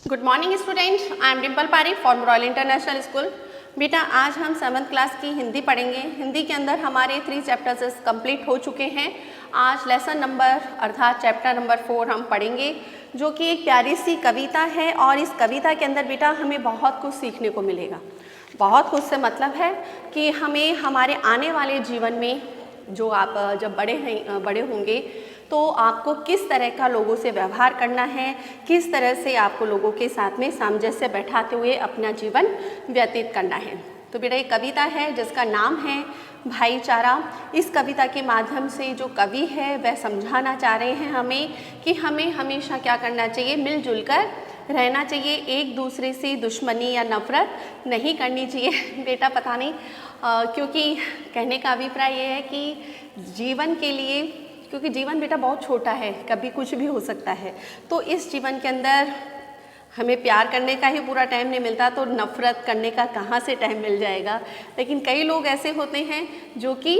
Good morning student, I am Dimple पारी from royal international school. बेटा आज हम 7th क्लास की हिंदी पढ़ेंगे। हिंदी के अंदर हमारे 3 चैप्टर्स कंप्लीट हो चुके हैं। आज लेसन नंबर अर्थात चैप्टर नंबर 4 हम पढ़ेंगे, जो कि एक प्यारी सी कविता है और इस कविता के अंदर बेटा हमें बहुत कुछ सीखने को मिलेगा। बहुत कुछ से मतलब है कि हमें हमारे आने वाले जीवन में जो आप जब बड़े होंगे तो आपको किस तरह का लोगों से व्यवहार करना है, किस तरह से आपको लोगों के साथ में सामंजस्य बैठाते हुए अपना जीवन व्यतीत करना है। तो बेटा एक कविता है जिसका नाम है भाईचारा। इस कविता के माध्यम से जो कवि है वह समझाना चाह रहे हैं हमें कि हमें हमेशा क्या करना चाहिए, मिलजुल कर रहना चाहिए, एक दूसरे से दुश्मनी या नफरत नहीं करनी चाहिए। बेटा पता नहीं क्योंकि कहने का अभिप्राय ये है कि जीवन के लिए, क्योंकि जीवन बेटा बहुत छोटा है, कभी कुछ भी हो सकता है। तो इस जीवन के अंदर हमें प्यार करने का ही पूरा टाइम नहीं मिलता, तो नफ़रत करने का कहाँ से टाइम मिल जाएगा। लेकिन कई लोग ऐसे होते हैं जो कि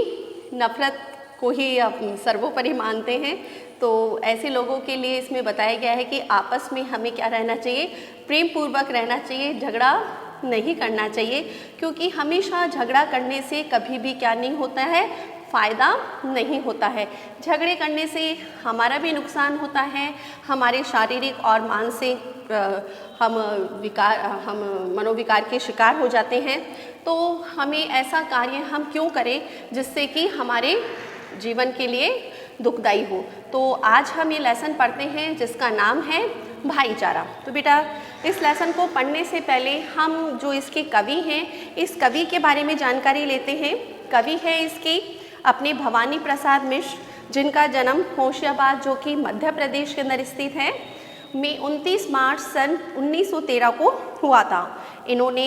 नफ़रत को ही सर्वोपरि मानते हैं। तो ऐसे लोगों के लिए इसमें बताया गया है कि आपस में हमें क्या रहना चाहिए, प्रेम पूर्वक रहना चाहिए, झगड़ा नहीं करना चाहिए। क्योंकि हमेशा झगड़ा करने से कभी भी क्या नहीं होता है, फ़ायदा नहीं होता है। झगड़े करने से हमारा भी नुकसान होता है, हमारे शारीरिक और मानसिक हम मनोविकार के शिकार हो जाते हैं। तो हमें ऐसा कार्य हम क्यों करें जिससे कि हमारे जीवन के लिए दुखदायी हो। तो आज हम ये लेसन पढ़ते हैं जिसका नाम है भाईचारा। तो बेटा इस लेसन को पढ़ने से पहले हम जो इसके कवि हैं, इस कवि के बारे में जानकारी लेते हैं। कवि है इसके अपने भवानी प्रसाद मिश्र, जिनका जन्म होशियाबाद जो कि मध्य प्रदेश के अंदर स्थित है में 29 मार्च सन 1913 को हुआ था। इन्होंने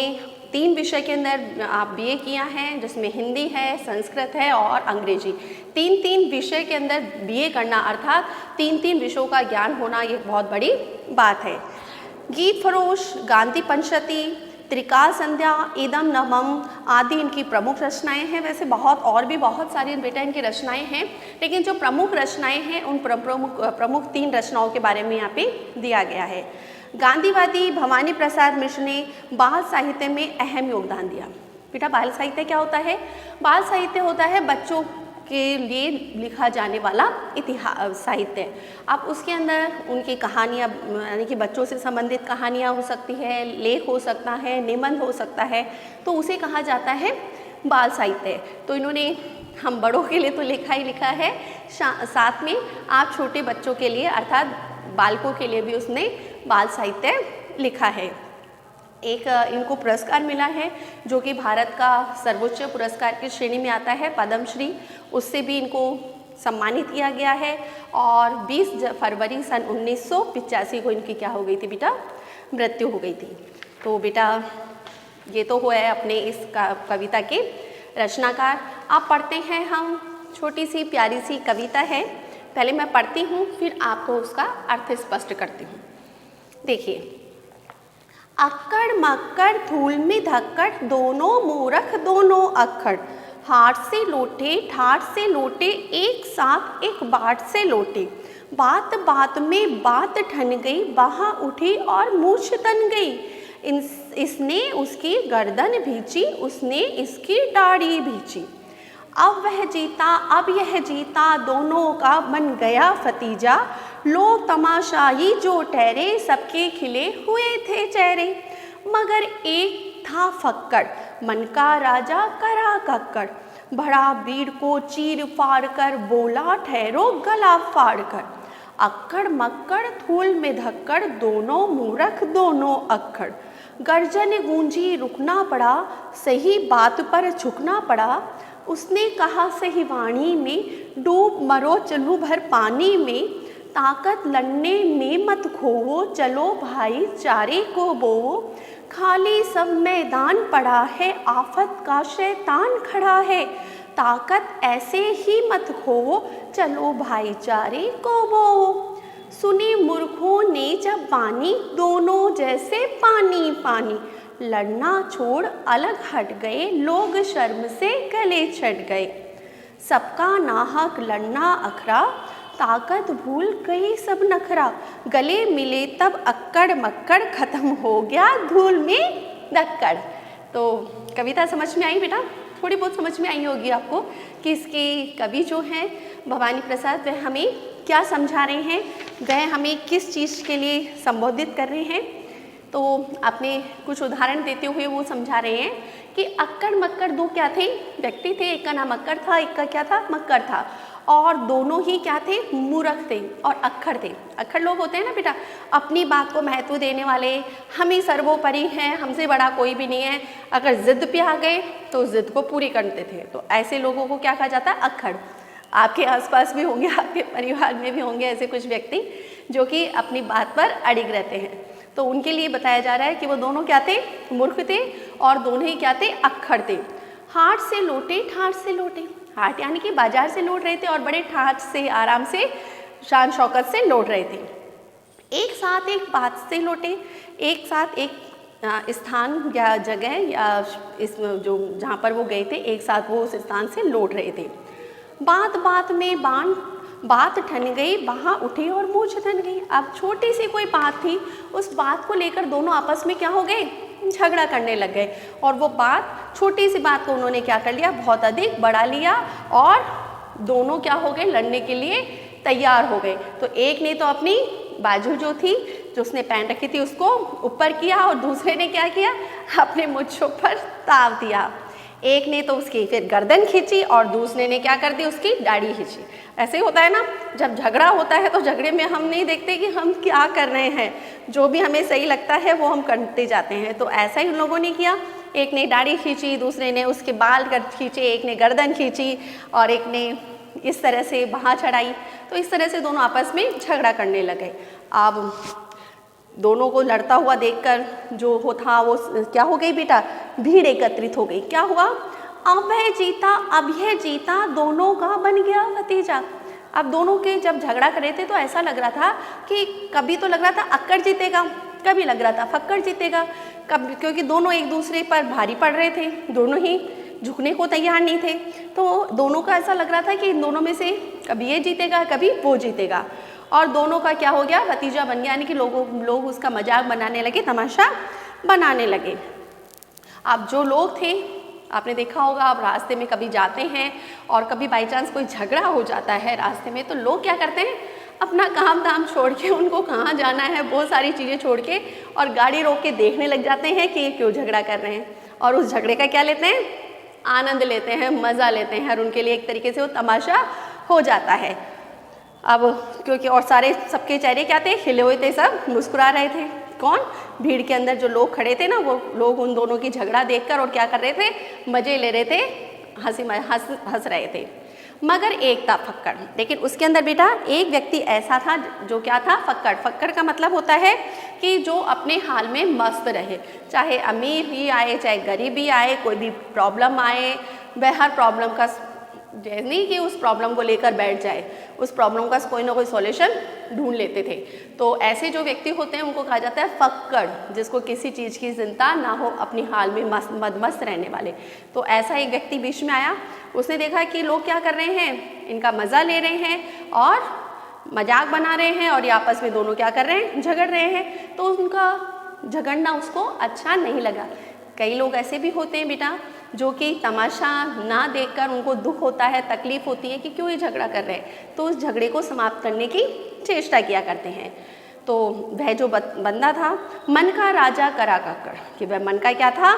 3 विषय के अंदर आप बीए किया है, जिसमें हिंदी है, संस्कृत है और अंग्रेजी। 3 विषय के अंदर बीए करना अर्थात 3 विषयों का ज्ञान होना ये बहुत बड़ी बात है। गीत फरोश, गांधी पंचशती, त्रिकाल संध्या, इदम नमम आदि इनकी प्रमुख रचनाएं हैं। वैसे और भी बहुत सारी बेटा इनकी रचनाएं हैं, लेकिन जो प्रमुख रचनाएं हैं उन प्रमुख 3 रचनाओं के बारे में यहाँ पे दिया गया है। गांधीवादी भवानी प्रसाद मिश्र ने बाल साहित्य में अहम योगदान दिया। बेटा बाल साहित्य क्या होता है? बाल साहित्य होता है बच्चों के लिए लिखा जाने वाला इतिहास साहित्य। अब उसके अंदर उनकी कहानियाँ यानी कि बच्चों से संबंधित कहानियाँ हो सकती है, लेख हो सकता है, निबंध हो सकता है, तो उसे कहा जाता है बाल साहित्य। तो इन्होंने हम बड़ों के लिए तो लिखा ही लिखा है, साथ में आप छोटे बच्चों के लिए अर्थात बालकों के लिए भी उसने बाल साहित्य लिखा है। एक इनको पुरस्कार मिला है जो कि भारत का सर्वोच्च पुरस्कार की श्रेणी में आता है, पद्मश्री, उससे भी इनको सम्मानित किया गया है। और 20 फरवरी सन 1985 को इनकी क्या हो गई थी बेटा, मृत्यु हो गई थी। तो बेटा ये तो हुआ है अपने इस कविता के रचनाकार। आप पढ़ते हैं, हम छोटी सी प्यारी सी कविता है, पहले मैं पढ़ती हूँ फिर आपको उसका अर्थ स्पष्ट करती हूँ। देखिए, अक्कड़ मक्कड़ धूल में धक्कड़, दोनों मूरख दोनों अक्खड़, हाथ से लोटे ठाठ से लोटे, एक साथ एक बाट से लोटे, बात बात में बात ठन गई, बाह उठी और मूछ तन गई, इसने उसकी गर्दन भींची, उसने इसकी दाढ़ी भींची, अब वह जीता अब यह जीता, दोनों का बन गया फतीजा, लोग तमाशाई जो ठहरे, सबके खिले हुए थे चेहरे, मगर एक था फक्कड़, मन का राजा करा कक्कड़, बड़ा वीर को चीर फाड़ कर बोला, ठहरो गला फाड़ कर, अक्कड़ मक्कड़ धूल में धक्कड़, दोनों मूरख दोनों अक्खड़, गर्जन गूंजी रुकना पड़ा, सही बात पर झुकना पड़ा, उसने कहा सही वाणी में, डूब मरो चलू भर पानी में, ताकत लड़ने में मत खोवो, चलो भाईचारे को बोवो, खाली सब मैदान पड़ा है, आफत का शैतान खड़ा है, ताकत ऐसे ही मत खोवो, चलो भाईचारे को बोवो, सुने मूर्खों ने जब वाणी, दोनों जैसे पानी पानी, लड़ना छोड़ अलग हट गए, लोग शर्म से गले छट गए, सबका नाहक लड़ना अखरा, ताकत भूल गई सब नखरा, गले मिले तब अक्कड़ मक्कड़, खत्म हो गया धूल में धक्कड़। तो कविता समझ में आई बेटा? थोड़ी बहुत समझ में आई होगी आपको कि इसके कवि जो हैं भवानी प्रसाद, वह हमें क्या समझा रहे हैं, वह हमें किस चीज़ के लिए संबोधित कर रहे हैं। तो आपने कुछ उदाहरण देते हुए वो समझा रहे हैं कि अक्कड़ मक्कड़ दो क्या थे, व्यक्ति थे। एक का नाम अक्कड़ था, एक का क्या था, मक्कड़ था। और दोनों ही क्या थे, मूर्ख थे और अक्खड़ थे। अक्खड़ लोग होते हैं ना बेटा, अपनी बात को महत्व देने वाले, हम ही सर्वोपरि हैं, हमसे बड़ा कोई भी नहीं है। अगर जिद पे आ गए तो जिद को पूरी करते थे। तो ऐसे लोगों को क्या कहा जाता है, अक्खड़। आपके आसपास भी होंगे, आपके परिवार में भी होंगे ऐसे कुछ व्यक्ति जो कि अपनी बात पर अड़िग रहते हैं। तो उनके लिए बताया जा रहा है कि वो दोनों क्या थे, मूर्ख थे और दोनों ही क्या थे, अक्खड़ थे। हाट से लौटे ठाठ से लौटे, हाट यानी कि बाजार से लौट रहे थे और बड़े ठाठ से, आराम से, शान शौकत से लौट रहे थे। एक साथ एक बात से लौटे, एक साथ एक स्थान या जगह या इस जो जहाँ पर वो गए थे, एक साथ वो उस स्थान से लौट रहे थे। बात बात में बात ठन गई, वहाँ उठी और मूछ ठन गई। अब छोटी सी कोई बात थी, उस बात को लेकर दोनों आपस में क्या हो गए, झगड़ा करने लग गए। और वो बात, छोटी सी बात को उन्होंने क्या कर लिया, बहुत अधिक बढ़ा लिया और दोनों क्या हो गए, लड़ने के लिए तैयार हो गए। तो एक ने तो अपनी बाजू जो थी, जो उसने पहन रखी थी, उसको ऊपर किया और दूसरे ने क्या किया, अपने मुच्छों पर ताव दिया। एक ने तो उसकी फिर गर्दन खींची और दूसरे ने क्या कर दी, उसकी दाढ़ी खींची। ऐसे होता है ना, जब झगड़ा होता है तो झगड़े में हम नहीं देखते कि हम क्या कर रहे हैं, जो भी हमें सही लगता है वो हम करते जाते हैं। तो ऐसा ही उन लोगों ने किया, एक ने दाढ़ी खींची, दूसरे ने उसके बाल खींचे, एक ने गर्दन खींची और एक ने इस तरह से बाँह चढ़ाई। तो इस तरह से दोनों आपस में झगड़ा करने लगे। अब दोनों को लड़ता हुआ देखकर जो था वो क्या हो गई बेटा, भीड़ एकत्रित हो गई। क्या हुआ, अब वह जीता, अब यह जीता, दोनों का बन गया भतीजा। अब दोनों के जब झगड़ा कर रहे थे तो ऐसा लग रहा था कि कभी तो लग रहा था अक्कड़ जीतेगा, कभी लग रहा था फक्कड़ जीतेगा, कभी, क्योंकि दोनों एक दूसरे पर भारी पड़ रहे थे, दोनों ही झुकने को तैयार नहीं थे। तो दोनों का ऐसा लग रहा था कि इन दोनों में से कभी ये जीतेगा, कभी वो जीतेगा। और दोनों का क्या हो गया, भतीजा बन गया, यानी कि लोग उसका मजाक बनाने लगे, तमाशा बनाने लगे। अब जो लोग थे, आपने देखा होगा, आप रास्ते में कभी जाते हैं और कभी बाई चांस कोई झगड़ा हो जाता है रास्ते में, तो लोग क्या करते हैं, अपना काम धाम छोड़ के, उनको कहाँ जाना है, बहुत सारी चीज़ें छोड़ के और गाड़ी रोक के देखने लग जाते हैं कि ये क्यों झगड़ा कर रहे हैं। और उस झगड़े का क्या लेते हैं, आनंद लेते हैं, मज़ा लेते हैं और उनके लिए एक तरीके से वो तमाशा हो जाता है। अब क्योंकि और सारे सबके चेहरे क्या थे, खिले हुए थे, सब मुस्कुरा रहे थे। कौन, भीड़ के अंदर जो लोग खड़े थे ना, वो लोग उन दोनों की झगड़ा देखकर और क्या कर रहे थे, मज़े ले रहे थे, हंस रहे थे। मगर एक था फक्कड़, लेकिन उसके अंदर बेटा एक व्यक्ति ऐसा था जो क्या था, फक्कड़। फक्कड़ का मतलब होता है कि जो अपने हाल में मस्त रहे, चाहे अमीर ही आए, चाहे गरीब ही आए, कोई भी प्रॉब्लम आए, वह हर प्रॉब्लम का, नहीं कि उस प्रॉब्लम को लेकर बैठ जाए, उस प्रॉब्लम का कोई ना कोई सॉल्यूशन ढूंढ लेते थे। तो ऐसे जो व्यक्ति होते हैं उनको कहा जाता है फक्कड़, जिसको किसी चीज़ की चिंता ना हो, अपनी हाल में मदमस्त रहने वाले। तो ऐसा एक व्यक्ति बीच में आया, उसने देखा कि लोग क्या कर रहे हैं, इनका मज़ा ले रहे हैं और मजाक बना रहे हैं और ये आपस में दोनों क्या कर रहे हैं, झगड़ रहे हैं। तो उनका झगड़ना उसको अच्छा नहीं लगा। कई लोग ऐसे भी होते हैं बेटा जो कि तमाशा ना देखकर उनको दुख होता है, तकलीफ होती है कि क्यों ये झगड़ा कर रहे हैं, तो उस झगड़े को समाप्त करने की चेष्टा किया करते हैं। तो वह जो बंदा था, मन का राजा करा कक्कड़, कि वह मन का क्या था,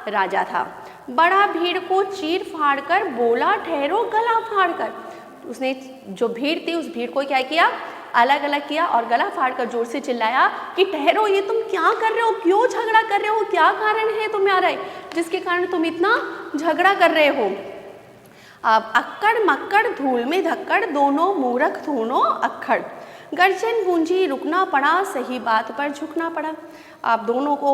राजा था। बड़ा भीड़ को चीर फाड़ कर बोला ठहरो गला फाड़ कर। उसने जो भीड़ थी उस भीड़ को क्या किया, अलग अलग किया और गला फाड़ कर जोर से चिल्लाया कि ठहरो, ये तुम क्या कर रहे हो, क्यों झगड़ा कर रहे हो, क्या कारण है तुम्हारा जिसके कारण तुम इतना झगड़ा कर रहे हो। अब अक्कड़ मक्कड़ धूल में धक्कड़, दोनों मूर्ख दोनों अक्खड़। गर्जन गूंजी रुकना पड़ा, सही बात पर झुकना पड़ा। आप दोनों को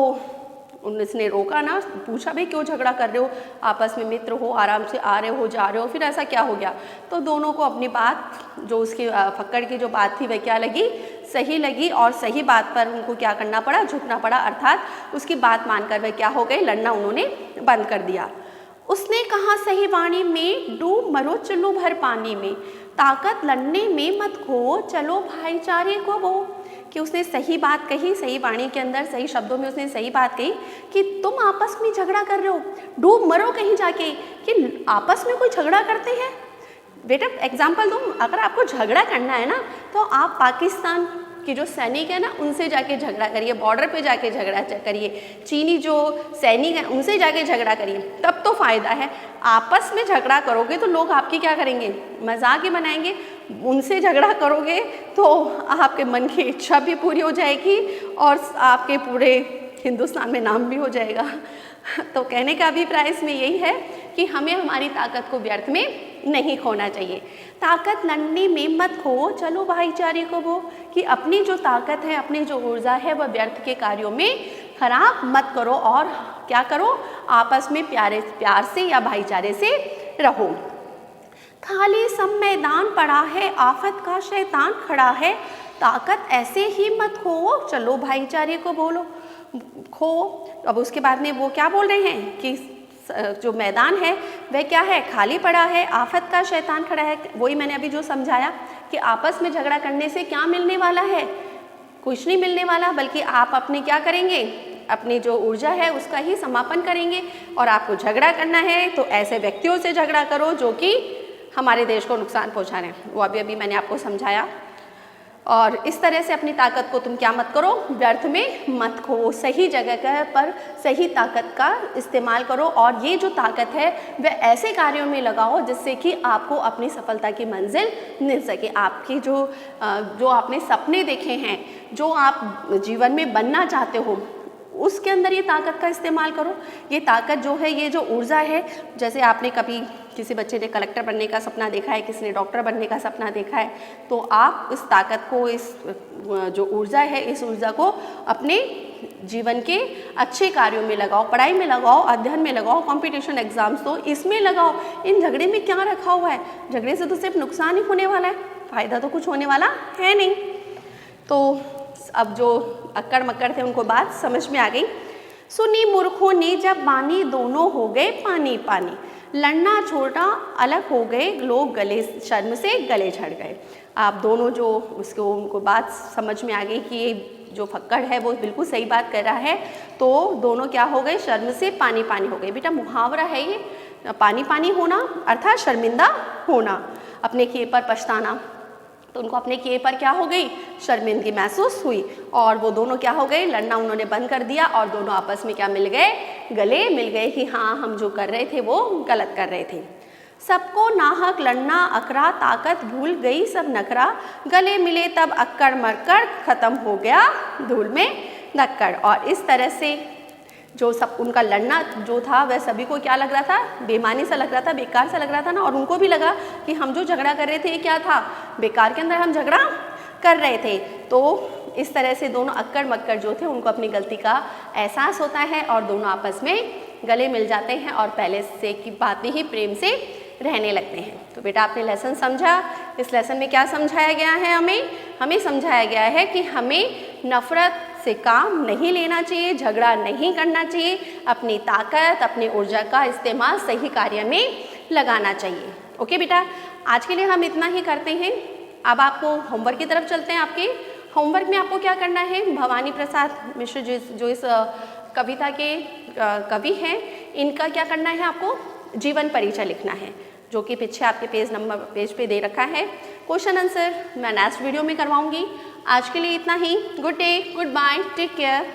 उसने रोका ना, पूछा भाई क्यों झगड़ा कर रहे हो, आपस में मित्र हो, आराम से आ रहे हो, जा रहे हो, फिर ऐसा क्या हो गया। तो दोनों को अपनी बात, जो उसकी फक्कड़ की जो बात थी वह क्या लगी, सही लगी और सही बात पर उनको क्या करना पड़ा, झुकना पड़ा। अर्थात उसकी बात मानकर वह क्या हो गए, लड़ना उन्होंने बंद कर दिया। उसने कहा सही वाणी में, डूब मरो चुल्लू भर पानी में। ताकत लड़ने में मत खो, चलो भाईचारे को बो। कि उसने सही बात कही, सही वाणी के अंदर सही शब्दों में उसने सही बात कही कि तुम आपस में झगड़ा कर रहे हो, डूब मरो कहीं जाके। कि आपस में कोई झगड़ा करते हैं बेटा, एग्जाम्पल दूँ, अगर आपको झगड़ा करना है ना तो आप पाकिस्तान कि जो सैनिक है ना उनसे जाके झगड़ा करिए, बॉर्डर पे जाके झगड़ा करिए, चीनी जो सैनिक हैं उनसे जाके झगड़ा करिए, तब तो फ़ायदा है। आपस में झगड़ा करोगे तो लोग आपकी क्या करेंगे, मजाक ही बनाएंगे। उनसे झगड़ा करोगे तो आपके मन की इच्छा भी पूरी हो जाएगी और आपके पूरे हिंदुस्तान में नाम भी हो जाएगा। तो कहने का अभिप्राय इसमें यही है कि हमें हमारी ताकत को व्यर्थ में नहीं खोना चाहिए। ताकत लड़ने में मत खो, चलो भाईचारे को वो। कि अपनी जो ताकत है, अपनी जो ऊर्जा है वह व्यर्थ के कार्यों में खराब मत करो और क्या करो, आपस में प्यार से या भाईचारे से रहो। खाली सब मैदान पड़ा है, आफत का शैतान खड़ा है, ताकत ऐसे ही मत खो, चलो भाईचारे को बोलो खो। अब उसके बाद में वो क्या बोल रहे हैं कि जो मैदान है वह क्या है, खाली पड़ा है, आफत का शैतान खड़ा है। वही मैंने अभी जो समझाया कि आपस में झगड़ा करने से क्या मिलने वाला है, कुछ नहीं मिलने वाला, बल्कि आप अपने क्या करेंगे, अपनी जो ऊर्जा है उसका ही समापन करेंगे। और आपको झगड़ा करना है तो ऐसे व्यक्तियों से झगड़ा करो जो कि हमारे देश को नुकसान पहुंचा रहे हैं, वो अभी मैंने आपको समझाया। और इस तरह से अपनी ताकत को तुम क्या मत करो, व्यर्थ में मत खो, सही जगह पर सही ताकत का इस्तेमाल करो। और ये जो ताकत है वह ऐसे कार्यों में लगाओ जिससे कि आपको अपनी सफलता की मंजिल मिल सके। आपकी जो आपने सपने देखे हैं, जो आप जीवन में बनना चाहते हो, उसके अंदर ये ताकत का इस्तेमाल करो। ये ताकत जो है, ये जो ऊर्जा है, जैसे आपने कभी किसी बच्चे ने कलेक्टर बनने का सपना देखा है, किसी ने डॉक्टर बनने का सपना देखा है, तो आप इस ताकत को, इस जो ऊर्जा है, इस ऊर्जा को अपने जीवन के अच्छे कार्यों में लगाओ, पढ़ाई में लगाओ, अध्ययन में लगाओ, कंपटीशन एग्जाम्स दो, इसमें लगाओ। इन झगड़े में क्या रखा हुआ है, झगड़े से तो सिर्फ नुकसान ही होने वाला है, फ़ायदा तो कुछ होने वाला है नहीं। तो अब जो अक्कड़ मक्कड़ थे उनको बात समझ में आ गई। सुनी मूर्खों ने जब बानी, दोनों हो गए पानी पानी, लड़ना छोटा अलग हो गए, लोग गले शर्म से गले झड़ गए। आप दोनों जो उनको बात समझ में आ गई कि ये जो फक्कड़ है वो बिल्कुल सही बात कर रहा है, तो दोनों क्या हो गए, शर्म से पानी पानी हो गए। बेटा मुहावरा है ये, पानी पानी होना अर्थात शर्मिंदा होना, अपने किए पर पछताना। तो उनको अपने किए पर क्या हो गई, शर्मिंदगी महसूस हुई और वो दोनों क्या हो गए, लड़ना उन्होंने बंद कर दिया और दोनों आपस में क्या मिल गए, गले मिल गए कि हाँ हम जो कर रहे थे वो गलत कर रहे थे। सबको नाहक लड़ना अकरा, ताकत भूल गई सब नखरा, गले मिले तब अक्कड़ मरकड़, खत्म हो गया धूल में धक्कड़। और इस तरह से जो सब उनका लड़ना जो था वह सभी को क्या लग रहा था, बेमानी सा लग रहा था, बेकार सा लग रहा था ना। और उनको भी लगा कि हम जो झगड़ा कर रहे थे ये क्या था, बेकार के अंदर हम झगड़ा कर रहे थे। तो इस तरह से दोनों अक्कड़ मक्कड़ जो थे उनको अपनी गलती का एहसास होता है और दोनों आपस में गले मिल जाते हैं और पहले से की बात ही प्रेम से रहने लगते हैं। तो बेटा आपने लेसन समझा। इस लेसन में क्या समझाया गया है, हमें समझाया गया है कि हमें नफरत से काम नहीं लेना चाहिए, झगड़ा नहीं करना चाहिए, अपनी ताकत, अपनी ऊर्जा का इस्तेमाल सही कार्य में लगाना चाहिए। ओके बेटा, आज के लिए हम इतना ही करते हैं। अब आपको होमवर्क की तरफ चलते हैं। आपके होमवर्क में आपको क्या करना है, भवानी प्रसाद मिश्र जो इस कविता के कवि हैं, इनका क्या करना है, आपको जीवन परिचय लिखना है, जो कि पीछे आपके पेज पे दे रखा है। क्वेश्चन आंसर मैं नेक्स्ट वीडियो में करवाऊंगी। आज के लिए इतना ही। Good day, goodbye, take care.